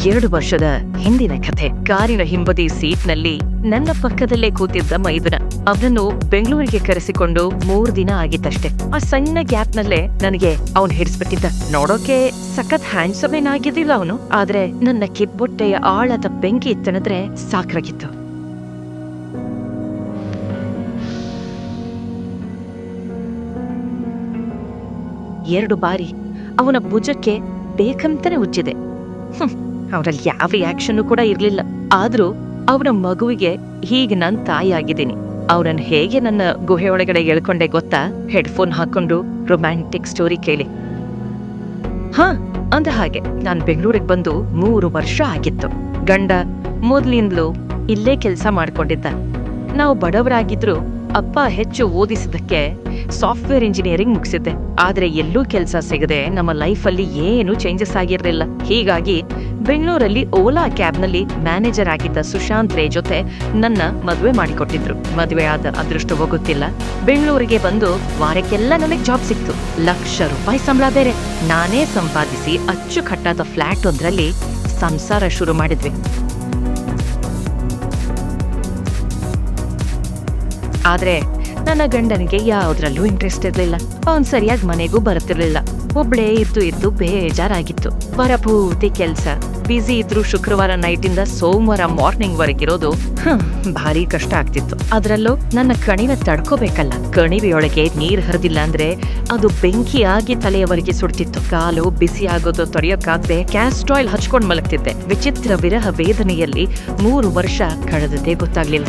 2 ವರ್ಷದ ಹಿಂದಿನ ಕಥೆ. ಕಾರಿನ ಹಿಂಬದಿ ಸೀಟ್ನಲ್ಲಿ ನನ್ನ ಪಕ್ಕದಲ್ಲೇ ಕೂತಿದ್ದ ಮೈದುನ. ಅವನನ್ನು ಬೆಂಗಳೂರಿಗೆ ಕರೆಸಿಕೊಂಡು 3 ದಿನ ಆಗಿತ್ತಷ್ಟೆ. ಆ ಸಣ್ಣ ಗ್ಯಾಪ್ನಲ್ಲೇ ನನಗೆ ಅವನು ಹಿಡಿಸ್ಬಿಟ್ಟಿದ್ದ. ನೋಡೋಕೆ ಸಖತ್ ಹ್ಯಾಂಡ್ಸಮ್ ಏನಾಗಿದ್ದಿಲ್ಲ ಅವನು, ಆದ್ರೆ ನನ್ನ ಕಿಬ್ಬೊಟ್ಟೆಯ ಆಳದ ಬೆಂಕಿ ತಣಿದ್ರೆ ಸಾಕಾಗಿತ್ತು. ಎರಡು ಬಾರಿ ಅವನ ಭುಜಕ್ಕೆ ಬೇಕಂತಾನೆ ಉಜ್ಜಿದೆ. ಅವರಲ್ಲಿ ಯಾವ ರಿಯಾಕ್ಷನ್ ಕೂಡ ಇರ್ಲಿಲ್ಲ. ಆದ್ರೂ ಅವನ ಮಗುವಿಗೆ ಹೀಗೆ ನಾನ್ ತಾಯಿ ಆಗಿದ್ದೀನಿ. ಅವನನ್ನ ಹೇಗೆ ನನ್ನ ಗುಹೆ ಒಳಗಡೆ ಎಳ್ಕೊಂಡೆ ಗೊತ್ತಾ? ಹೆಡ್ಫೋನ್ ಹಾಕೊಂಡು ರೊಮ್ಯಾಂಟಿಕ್ ಸ್ಟೋರಿ ಕೇಳಿ. ಅಂದ ಹಾಗೆ ನಾನ್ ಬೆಂಗಳೂರಿಗೆ ಬಂದು 3 ವರ್ಷ ಆಗಿತ್ತು. ಗಂಡ ಮೊದ್ಲಿಂದಲೂ ಇಲ್ಲೇ ಕೆಲಸ ಮಾಡ್ಕೊಂಡಿದ್ದ. ನಾವು ಬಡವರಾಗಿದ್ರು ಅಪ್ಪ ಹೆಚ್ಚು ಓದಿಸಿದ್ದಕ್ಕೆ ಸಾಫ್ಟ್ವೇರ್ ಇಂಜಿನಿಯರಿಂಗ್ ಮುಗಿಸಿದ್ದೆ. ಆದ್ರೆ ಎಲ್ಲೂ ಕೆಲಸ ಸಿಗದೆ ನಮ್ಮ ಲೈಫಲ್ಲಿ ಏನು ಚೇಂಜಸ್ ಆಗಿರ್ಲಿಲ್ಲ. ಹೀಗಾಗಿ ಬೆಂಗಳೂರಲ್ಲಿ ಓಲಾ ಕ್ಯಾಬ್ನಲ್ಲಿ ಮ್ಯಾನೇಜರ್ ಆಗಿದ್ದ ಸುಶಾಂತ್ ರೇ ಜೊತೆ ನನ್ನ ಮದುವೆ ಮಾಡಿಕೊಟ್ಟಿದ್ರು. ಮದುವೆ ಆದ ಅದೃಷ್ಟವೋ ಗೊತ್ತಿಲ್ಲ, ಬೆಂಗಳೂರಿಗೆ ಬಂದು ವಾರಕ್ಕೆಲ್ಲ ನನಗೆ ಜಾಬ್ ಸಿಕ್ತು. ₹1,00,000 ಸಂಬಳ ಬೇರೆ. ನಾನೇ ಸಂಪಾದಿಸಿ ಅಚ್ಚುಕಟ್ಟಾದ ಫ್ಲಾಟ್ ಒಂದ್ರಲ್ಲಿ ಸಂಸಾರ ಶುರು ಮಾಡಿದ್ವಿ. ಆದ್ರೆ ನನ್ನ ಗಂಡನಿಗೆ ಯಾವುದ್ರಲ್ಲೂ ಇಂಟ್ರೆಸ್ಟ್ ಇರ್ಲಿಲ್ಲ. ಅವನ್ ಸರಿಯಾಗಿ ಮನೆಗೂ ಬರುತ್ತಿರ್ಲಿಲ್ಲ. ಒಬ್ಳೇ ಇದ್ದು ಬೇಜಾರಾಗಿತ್ತು. ವಾರ ಪೂರ್ತಿ ಕೆಲ್ಸ, ಬ್ಯುಸಿ ಇದ್ರು ಶುಕ್ರವಾರ ನೈಟಿಂದ ಸೋಮವಾರ ಮಾರ್ನಿಂಗ್ ವರೆಗಿರೋದು ಭಾರಿ ಕಷ್ಟ ಆಗ್ತಿತ್ತು. ಅದ್ರಲ್ಲೂ ನನ್ನ ಕಣಿವೆ ತಡ್ಕೋಬೇಕಲ್ಲ. ಕಣಿವೆಯೊಳಗೆ ನೀರ್ ಹರಿದಿಲ್ಲ ಅಂದ್ರೆ ಅದು ಬೆಂಕಿಯಾಗಿ ತಲೆಯವರೆಗೆ ಸುಡ್ತಿತ್ತು. ಕಾಲು ಬಿಸಿ ಆಗೋದು ತಡೆಯೋಕ್ಕಾಗದೆ ಕ್ಯಾಸ್ಟ್ ಆಯಿಲ್ ಹಚ್ಕೊಂಡ್ ಮಲಗ್ತಿದ್ದೆ. ವಿಚಿತ್ರ ವಿರಹ ವೇದನೆಯಲ್ಲಿ 3 ವರ್ಷ ಕಳೆದದ್ದೇ ಗೊತ್ತಾಗ್ಲಿಲ್ಲ.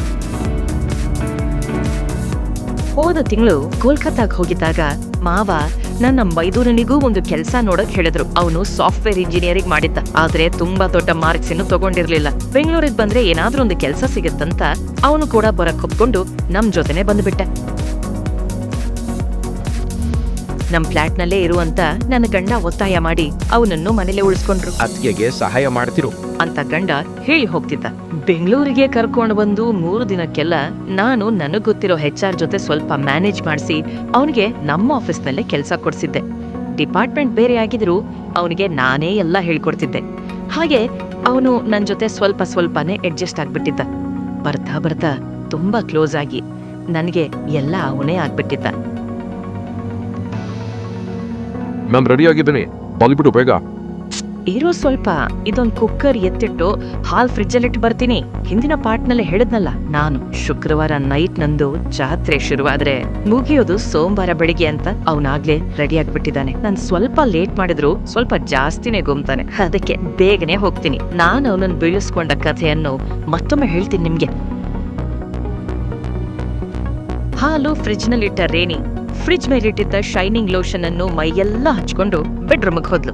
ಹೋದ ತಿಂಗಳು ಕೋಲ್ಕತ್ತಾಗ ಹೋಗಿದ್ದಾಗ ಮಾವ ನನ್ನ ಮೈದೂರನಿಗೂ ಒಂದು ಕೆಲಸ ನೋಡಕ್ ಹೇಳಿದ್ರು. ಅವನು ಸಾಫ್ಟ್ವೇರ್ ಇಂಜಿನಿಯರಿಂಗ್ ಮಾಡಿದ್ದ, ಆದ್ರೆ ತುಂಬಾ ದೊಡ್ಡ ಮಾರ್ಕ್ಸ್ ಇನ್ನು ತಗೊಂಡಿರ್ಲಿಲ್ಲ. ಬೆಂಗಳೂರಿಗೆ ಬಂದ್ರೆ ಏನಾದ್ರೂ ಒಂದು ಕೆಲಸ ಸಿಗುತ್ತಂತ ಅವನು ಕೂಡ ಬರಕ್ ಒಪ್ಕೊಂಡು ನಮ್ ಜೊತೆನೆ ಬಂದ್ಬಿಟ್ಟ. ನಮ್ ಫ್ಲಾಟ್ ನಲ್ಲೇ ಇರುವಂತ ನನ್ನ ಗಂಡ ಒತ್ತಾಯ ಮಾಡಿ ಅವನನ್ನು ಮನೇಲೆ ಉಳಿಸ್ಕೊಂಡ್ರು. ಅತ್ತಿಗೆಗೆ ಸಹಾಯ ಮಾಡ್ತಿರು ಅಂತ ಗಂಡ ಹೇಳಿ ಹೋಗ್ತಿದ್ದ. ಬೆಂಗಳೂರಿಗೆ ಕರ್ಕೊಂಡು ಬಂದು 3 ದಿನಕ್ಕೆಲ್ಲ ನಾನು ನನಗ್ ಗೊತ್ತಿರೋ HR ಜೊತೆ ಸ್ವಲ್ಪ ಮ್ಯಾನೇಜ್ ಮಾಡಿಸಿ ಅವನಿಗೆ ನಮ್ಮ ಆಫೀಸ್ನಲ್ಲೇ ಕೆಲಸ ಕೊಡ್ಸಿದ್ದೆ. ಡಿಪಾರ್ಟ್ಮೆಂಟ್ ಬೇರೆ ಆಗಿದ್ರು ಅವನಿಗೆ ನಾನೇ ಎಲ್ಲ ಹೇಳ್ಕೊಡ್ತಿದ್ದೆ. ಹಾಗೆ ಅವನು ನನ್ ಜೊತೆ ಸ್ವಲ್ಪನೇ ಅಡ್ಜಸ್ಟ್ ಆಗ್ಬಿಟ್ಟಿದ್ದ. ಬರ್ತಾ ತುಂಬಾ ಕ್ಲೋಸ್ ಆಗಿ ನನಗೆ ಎಲ್ಲ ಅವನೇ ಆಗ್ಬಿಟ್ಟಿದ್ದ. ಮ್ಯಾಮ್ ರೆಡಿ ಆಗಿದ್ದೀನಿ, ಬಾಲಿಬಿಟ್ಟು ಬೇಗ. ಇರೋ ಸ್ವಲ್ಪ ಇದೊಂದು ಕುಕ್ಕರ್ ಎತ್ತಿಟ್ಟು ಹಾಲ್ ಫ್ರಿಜ್ಜಲ್ಲಿಟ್ಟು ಬರ್ತೀನಿ. ಹಿಂದಿನ ಪಾರ್ಟ್ನಲ್ಲೇ ಹೇಳಿದ್ನಲ್ಲ ನಾನು, ಶುಕ್ರವಾರ ನೈಟ್ ನಂದು ಜಾತ್ರೆ ಶುರುವಾದ್ರೆ ಮುಗಿಯೋದು ಸೋಮವಾರ ಬೆಳಿಗ್ಗೆ ಅಂತ ಅವನಾಗ್ಲೇ ರೆಡಿ ಆಗ್ಬಿಟ್ಟಿದ್ದಾನೆ. ನಾನ್ ಸ್ವಲ್ಪ ಲೇಟ್ ಮಾಡಿದ್ರು ಸ್ವಲ್ಪ ಜಾಸ್ತಿನೇ ಗುಮ್ತಾನೆ. ಅದಕ್ಕೆ ಬೇಗನೆ ಹೋಗ್ತೀನಿ. ನಾನು ಅವನನ್ನು ಬೀಳಿಸ್ಕೊಂಡ ಕಥೆಯನ್ನು ಮತ್ತೊಮ್ಮೆ ಹೇಳ್ತೀನಿ ನಿಮ್ಗೆ. ಹಾಲು ಫ್ರಿಜ್ ನಲ್ಲಿಟ್ಟ ರೇಣಿ ಫ್ರಿಜ್ ಮೇಲಿಟ್ಟಿದ್ದ ಶೈನಿಂಗ್ ಲೋಷನ್ ಅನ್ನು ಮೈಯೆಲ್ಲ ಹಚ್ಕೊಂಡು ಬೆಡ್ರೂಮ್ಗೆ ಹೋದ್ಲು.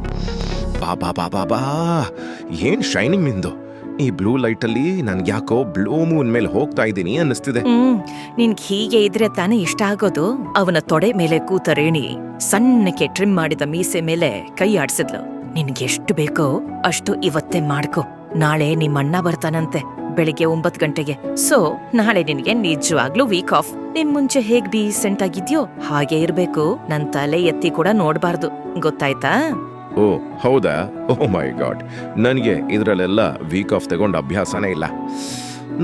ಬಾ ಏನ್ ಶೈನಿಂಗ್ ನಿಂದು. ಈ ಬ್ಲೂ ಲೈಟ್ ಅಲ್ಲಿ ನನ್ಗೆ ಯಾಕೋ ಬ್ಲೂ ಮೂನ್ ಮೇಲೆ ಹೋಗ್ತಾ ಇದ್ದೀನಿ ಅನ್ನಿಸ್ತಿದೆ. ನಿನ್ಗೆ ಹೀಗೆ ಇದ್ರೆ ತಾನೇ ಇಷ್ಟ ಆಗೋದು. ಅವನ ತೊಡೆ ಮೇಲೆ ಕೂತ ರೇಣಿ ಸಣ್ಣಕ್ಕೆ ಟ್ರಿಮ್ ಮಾಡಿದ ಮೀಸೆ ಮೇಲೆ ಕೈ ಆಡ್ಸಿದ್ಲು. ನಿನ್ಗೆ ಎಷ್ಟು ಬೇಕೋ ಅಷ್ಟು ಇವತ್ತೇ ಮಾಡ್ಕೊ. ನಾಳೆ ನಿಮ್ಮಣ್ಣ ಬರ್ತಾನಂತೆ ಬೆಳಿಗ್ಗೆ 9 ಗಂಟೆಗೆ. ಸೊ ನಾಳೆ ನಿನ್ಗೆ ನಿಜವಾಗ್ಲೂ ವೀಕ್ ಆಫ್. ನಿನ್ ಮುಂಚೆ ಹೇಗ್ ಡೀಸೆಂಟ್ ಆಗಿದ್ಯೋ ಹಾಗೆ ಇರ್ಬೇಕು. ನನ್ ತಲೆ ಎತ್ತಿ ಕೂಡ ನೋಡ್ಬಾರ್ದು, ಗೊತ್ತಾಯ್ತಾ? ಓ ಹೌದಾ? ಓ ಮೈ ಗಾಡ್, ನನಗೆ ಇದ್ರಲ್ಲೆಲ್ಲ ವೀಕ್ ಆಫ್ ತಗೊಂಡ್ ಅಭ್ಯಾಸನೇ ಇಲ್ಲ.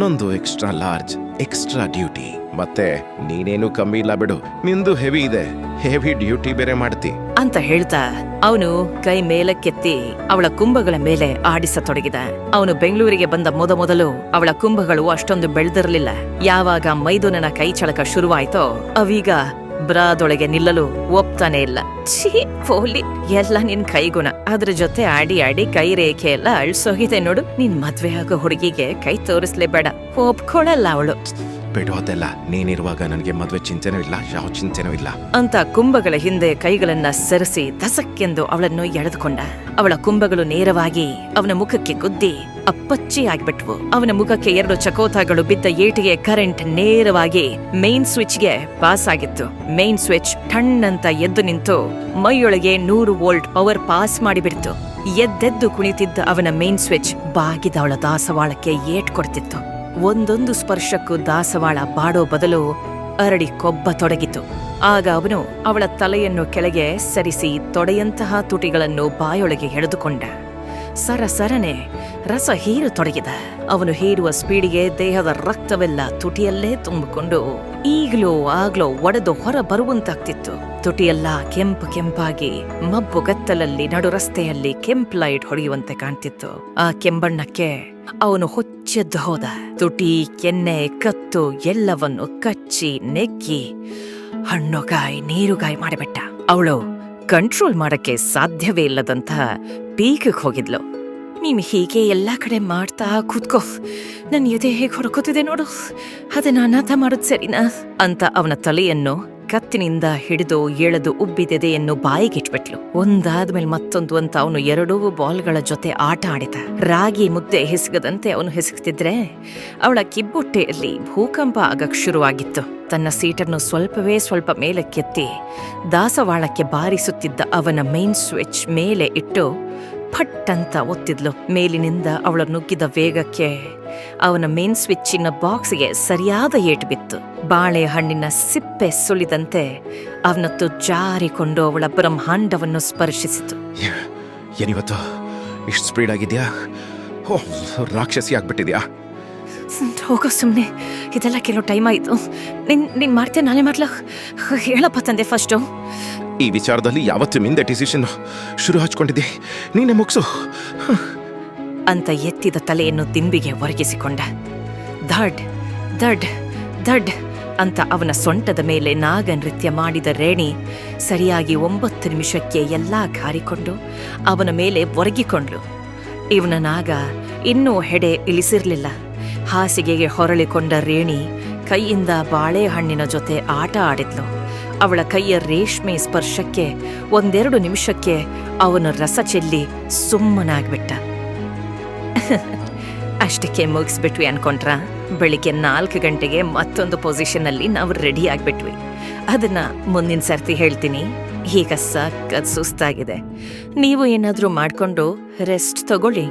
ನಂದು ಎಕ್ಸ್ಟ್ರಾ ಲಾರ್ಜ್, ಎಕ್ಸ್ಟ್ರಾ ಡ್ಯೂಟಿ. ಮತ್ತೆ ನೀನೇನು ಕಮ್ಮಿ ಇಲ್ಲ ಬಿಡು, ನಿಂದು ಹೆವಿ ಇದೆ, ಹೆವಿ ಡ್ಯೂಟಿ ಬೇರೆ ಮಾಡ್ತಿ ಅಂತ ಹೇಳ್ತಾ ಅವನು ಕೈ ಮೇಲಕ್ಕೆತ್ತಿ ಅವಳ ಕುಂಭಗಳ ಮೇಲೆ ಆಡಿಸತೊಡಗಿದ. ಅವನು ಬೆಂಗಳೂರಿಗೆ ಬಂದ ಮೊದಲು ಅವಳ ಕುಂಭಗಳು ಅಷ್ಟೊಂದು ಬೆಳೆದಿರಲಿಲ್ಲ. ಯಾವಾಗ ಮೈದುನನ ಕೈ ಚಳಕ ಶುರುವಾಯ್ತೋ ಅವೀಗ ಬ್ರಾದೊಳಗೆ ನಿಲ್ಲಲು ಒಪ್ತಾನೆ ಇಲ್ಲ. ಛೀ ಪೋಲಿ, ಎಲ್ಲ ನಿನ್ ಕೈಗುಣ. ಅದ್ರ ಜೊತೆ ಆಡಿ ಕೈ ರೇಖೆ ಎಲ್ಲ ಅಳ್ಸೋಗಿದೆ ನೋಡು. ನಿನ್ ಮದ್ವೆ ಆಗೋ ಹುಡುಗಿಗೆ ಕೈ ತೋರಿಸ್ಲೇಬೇಡ, ಒಪ್ಕೊಳಲ್ಲ ಅವಳು. ಬಿಡೋದೆಲ್ಲ, ನೀನಿರುವಾಗ ನನಗೆ ಮದ್ವೆ ಚಿಂತೆನೂ ಇಲ್ಲ, ಯಾವ ಚಿಂತೆನೂ ಇಲ್ಲ ಅಂತ ಕುಂಭಗಳ ಹಿಂದೆ ಕೈಗಳನ್ನ ಸರಿಸಿ ದಸಕ್ಕೆಂದು ಅವಳನ್ನು ಎಳೆದುಕೊಂಡ. ಅವಳ ಕುಂಭಗಳು ನೇರವಾಗಿ ಅವನ ಮುಖಕ್ಕೆ ಗುದ್ದಿ ಅಪ್ಪಚ್ಚಿ ಆಗ್ಬಿಟ್ವು. ಅವನ ಮುಖಕ್ಕೆ 2 ಚಕೋತಗಳು ಬಿದ್ದ ಏಟಿಗೆ ಕರೆಂಟ್ ನೇರವಾಗಿ ಮೇನ್ ಸ್ವಿಚ್ಗೆ ಪಾಸ್ ಆಗಿತ್ತು. ಮೇನ್ ಸ್ವಿಚ್ ಠಣ್ಣಂತ ಎದ್ದು ನಿಂತು ಮೈಯೊಳಗೆ 100 ವೋಲ್ಟ್ ಪವರ್ ಪಾಸ್ ಮಾಡಿಬಿಡ್ತು. ಎದ್ದೆದ್ದು ಕುಣಿತಿದ್ದ ಅವನ ಮೇನ್ ಸ್ವಿಚ್ ಬಾಗಿದ ಅವಳ ದಾಸವಾಳಕ್ಕೆ ಏಟ್ ಕೊಡ್ತಿತ್ತು. ಒಂದೊಂದು ಸ್ಪರ್ಶಕ್ಕೂ ದಾಸವಾಳ ಬಾಡೋ ಬದಲು ಅರಳಿ ಕೊಬ್ಬತೊಡಗಿತು. ಆಗ ಅವನು ಅವಳ ತಲೆಯನ್ನು ಕೆಳಗೆ ಸರಿಸಿ ತೊಡೆಯಂತಹ ತುಟಿಗಳನ್ನು ಬಾಯೊಳಗೆ ಎಳೆದುಕೊಂಡ. ಸರಸರನೆ ರಸ ಹೀರತೊಡಗಿದ. ಅವನು ಹೀರುವ ಸ್ಪೀಡಿಗೆ ದೇಹದ ರಕ್ತವೆಲ್ಲ ತುಟಿಯಲ್ಲೇ ತುಂಬಿಕೊಂಡು ಈಗ್ಲೋ ಆಗ್ಲೋ ಒಡೆದು ಹೊರ ಬರುವಂತಾಗ್ತಿತ್ತು. ತುಟಿಯೆಲ್ಲ ಕೆಂಪಾಗಿ ಮಬ್ಬುಗತ್ತಲಲ್ಲಿ ನಡು ರಸ್ತೆಯಲ್ಲಿ ಕೆಂಪು ಲೈಟ್ ಹೊಡೆಯುವಂತೆ ಕಾಣ್ತಿತ್ತು. ಆ ಕೆಂಬಣ್ಣಕ್ಕೆ ಅವನು ಹೊಚ್ಚೆದ್ದು ಹೋದ. ತುಟಿ, ಕೆನ್ನೆ, ಕತ್ತು ಎಲ್ಲವನ್ನು ಕಚ್ಚಿ ನೆಕ್ಕಿ ಹಣ್ಣುಗಾಯಿ ನೀರುಗಾಯಿ ಮಾಡಿಬಿಟ್ಟ. ಅವಳು ಕಂಟ್ರೋಲ್ ಮಾಡಕ್ಕೆ ಸಾಧ್ಯವೇ ಇಲ್ಲದಂತಹ ಪೀಕಿಗೆ ಹೋಗಿದ್ಲು. ನೀನು ಹೀಗೆ ಎಲ್ಲ ಕಡೆ ಮಾಡ್ತಾ ಕೂತ್ಕೋ, ನನ್ನ ಎದೆ ಹೇಗೆ ಹೊರಕೋತಿದೆ ನೋಡು, ಅದನ್ನ ಅನಾಥ ಮಾಡೋದು ಸರಿನಾ ಅಂತ ಅವನ ತಲೆಯನ್ನು ಕತ್ತಿನಿಂದ ಹಿಡಿದು ಎಳೆದು ಉಬ್ಬಿದೆದೆಯನ್ನು ಬಾಯಿಗಿಟ್ಬಿಟ್ಲು. ಒಂದಾದ್ಮೇಲೆ ಮತ್ತೊಂದು ಅಂತ ಅವನು 2 ಬಾಲ್ಗಳ ಜೊತೆ ಆಟ ಆಡಿದ. ರಾಗಿ ಮುದ್ದೆ ಹಿಸಗದಂತೆ ಅವನು ಹಿಸಗ್ತಿದ್ರೆ ಅವಳ ಕಿಬ್ಬೊಟ್ಟೆಯಲ್ಲಿ ಭೂಕಂಪ ಆಗಕ್ ಶುರುವಾಗಿತ್ತು. ತನ್ನ ಸೀಟನ್ನು ಸ್ವಲ್ಪ ಮೇಲಕ್ಕೆತ್ತಿ ದಾಸವಾಳಕ್ಕೆ ಬಾರಿಸುತ್ತಿದ್ದ ಅವನ ಮೇನ್ ಸ್ವಿಚ್ ಮೇಲೆ ಇಟ್ಟು ಫಟ್ ಅಂತ ಒತ್ತಿದ್ಲು. ಮೇಲಿನಿಂದ ಅವಳ ನುಗ್ಗಿದ ವೇಗಕ್ಕೆ ಅವನ ಮೇನ್ ಸ್ವಿಚ್ಚಿನ ಬಾಕ್ಸ್ಗೆ ಸರಿಯಾದ ಏಟು ಬಿತ್ತು. ಬಾಳೆಹಣ್ಣಿನ ಸಿಪ್ಪೆ ಸುಳಿದಂತೆ ಅವನತ್ತು ಜಾರಿಕೊಂಡು ಅವಳ ಬ್ರಹ್ಮಾಂಡವನ್ನು ಸ್ಪರ್ಶಿಸಿತು. ಏನಿವತ್ತು ಇಷ್ಟು ಸ್ಪೀಡ್ ಆಗಿದ್ಯಾ? ಓ, ರಾಕ್ಷಸಿ ಆಗ್ಬಿಟ್ಟಿದ್ಯಾ? ಹೋಗೋ ಸುಮ್ಮನೆ, ಇದೆಲ್ಲ ಕೆಲವು ಟೈಮ್ ಆಯಿತು. ನೀನ್ ಮಾಡ್ತೇನೆ, ನಾನೇ ಮಾಡ್ಲ? ಹೇಳಪ್ಪ ತಂದೆ ಫಸ್ಟು. ಈ ವಿಚಾರದಲ್ಲಿ ಯಾವತ್ತು ಮಿಂದೆ ಡಿಸಿಷನ್ ಶುರು ಹಚ್ಕೊಂಡಿದ್ದೆ, ನೀನೆ ಮುಗಿಸು ಅಂತ ಎತ್ತಿದ ತಲೆಯನ್ನು ದಿಂಬಿಗೆ ಒರಗಿಸಿಕೊಂಡ. ಧಡ್ ಧಡ್ ಧಡ್ ಅಂತ ಅವನ ಸೊಂಟದ ಮೇಲೆ ನಾಗ ನೃತ್ಯ ಮಾಡಿದ ರೇಣಿ ಸರಿಯಾಗಿ 9 ನಿಮಿಷಕ್ಕೆ ಎಲ್ಲಾ ಕಾರಿಕೊಂಡು ಅವನ ಮೇಲೆ ಒರಗಿಕೊಂಡ್ಲು. ಇವನ ನಾಗ ಇನ್ನೂ ಹೆಡೆ ಇಳಿಸಿರ್ಲಿಲ್ಲ. ಹಾಸಿಗೆಗೆ ಹೊರಳಿಕೊಂಡ ರೇಣಿ ಕೈಯಿಂದ ಬಾಳೆಹಣ್ಣಿನ ಜೊತೆ ಆಟ ಆಡಿದ್ಲು. ಅವಳ ಕೈಯ ರೇಷ್ಮೆ ಸ್ಪರ್ಶಕ್ಕೆ 1-2 ನಿಮಿಷಕ್ಕೆ ಅವನು ರಸ ಚೆಲ್ಲಿ ಸುಮ್ಮನಾಗ್ಬಿಟ್ಟ. ಅಷ್ಟಕ್ಕೆ ಮುಗಿಸ್ಬಿಟ್ವಿ ಅನ್ಕೊಂಡ್ರ? ಬೆಳಿಗ್ಗೆ 4 ಗಂಟೆಗೆ ಮತ್ತೊಂದು ಪೊಸಿಷನ್ನಲ್ಲಿ ನಾವು ರೆಡಿ ಆಗ್ಬಿಟ್ವಿ. ಅದನ್ನ ಮುಂದಿನ ಸರ್ತಿ ಹೇಳ್ತೀನಿ. ಈಗ ಸಖತ್ ಸುಸ್ತಾಗಿದೆ, ನೀವು ಏನಾದ್ರೂ ಮಾಡ್ಕೊಂಡು ರೆಸ್ಟ್ ತಗೊಳ್ಳಿ.